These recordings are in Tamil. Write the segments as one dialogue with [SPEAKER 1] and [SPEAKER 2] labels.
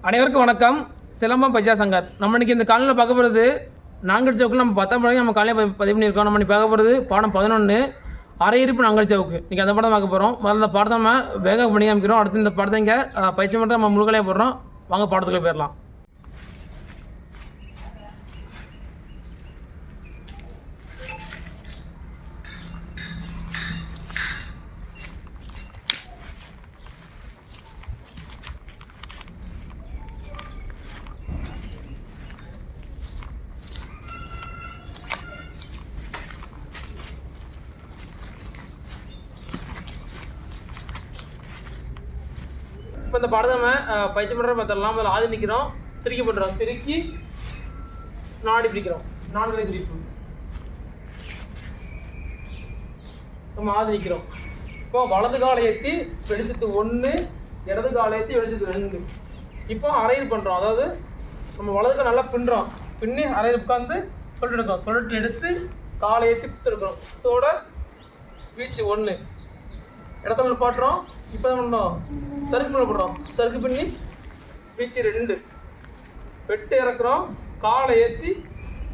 [SPEAKER 1] அனைவருக்கும் வணக்கம். சிலம்பம் பைசா சங்கர். நம்ம இன்றைக்கி இந்த காலையில் பார்க்க போகிறது நான்கடி சவுக்கு. நம்ம 10ஆம் படம் நம்ம காலையில் பதிவு பண்ணியிருக்கோம். நம்ம பார்க்க போகிறது பாடம் 11 அரையிருப்பு நான்கடி சவுக்கு. இன்றைக்கி அந்த படம் பார்க்க போகிறோம். முதல்ல இந்த பாடத்தை நம்ம வேகம் பண்ணி காமிக்கிறோம். அடுத்து இந்த படத்தை இங்கே பயிற்சி மட்டும் நம்ம முழுக்கலையாக போடுறோம். வாங்க பாடத்துக்குள்ளே போயிடலாம். இப்போ இந்த பாடத்தை நம்ம பயிற்சி பண்ணுற பார்த்துடலாம். முதல்ல ஆதி நிற்கிறோம், திருக்கி பண்ணுறோம், திருக்கி நாடி பிடிக்கிறோம், நான்கு பிடிப்பு. நம்ம ஆதி நிற்கிறோம். இப்போ வலது காலை ஏற்றி வெளிச்சத்து 1, இடது காலை ஏற்றி வெளிச்சத்து 2. இப்போ அரையில் பண்ணுறோம். அதாவது நம்ம வலதுக்கு நல்லா பின்னுறோம், பின்னி அரையில் உட்காந்து சொல்லிட்டு எடுக்கிறோம். சொல்லிட்டு எடுத்து காலை ஏற்றி குத்து எடுக்கிறோம். குத்தோட வீச்சு 1, இடத்துல நிப்பாட்டுறோம். இப்போ தான் பண்ணோம், சறுக்கு பண்ண போடுறோம். சறுக்கு பண்ணி வீச்சு 2, வெட்டு இறக்குறோம். காலை ஏற்றி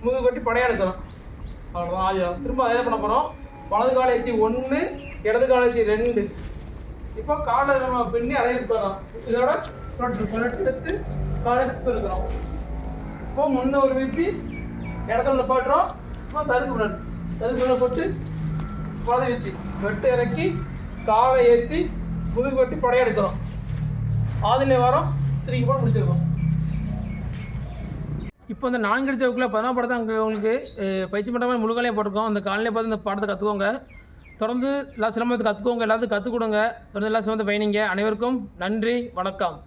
[SPEAKER 1] முதுகு கட்டி படையா எடுக்கிறோம். அவ்வளோதான் ஆயுதம். திரும்ப அதே பண்ண போகிறோம். வலது காலை ஏற்றி 1, இடது காலை ஏற்றி 2. இப்போ காலை நம்ம பின்னி அதையும் எடுத்துறோம். இதோட சொல்லிட்டு எடுத்து காலை எடுத்து இருக்கிறோம். இப்போ முன்ன ஒரு வீச்சு இடத்துல நிப்பாட்டுறோம். இப்போ சறுக்கு பண்ண போட்டு வலது வீச்சு வெட்டு இறக்கி காலை ஏற்றி முதுகு கட்டி படையா எடுக்கிறோம். ஆதிலே வாரம் திருக்கி போட முடிச்சிருக்கோம். இப்போ இந்த நான்கடி சவுக்கில் 10ஆம் படத்தை அங்கே உங்களுக்கு பயிற்சி பண்ணுற மாதிரி முழுக்காலையாக போட்டிருக்கோம். அந்த காலையில் பார்த்து இந்த பாடத்தை கற்றுக்கோங்க. தொடர்ந்து எல்லா சிலம்பத்தை கற்றுக்கோங்க, எல்லாத்துக்கும் கற்றுக் கொடுங்க. தொடர்ந்து எல்லா சிலம்பத்தை பயணிங்க. அனைவருக்கும் நன்றி, வணக்கம்.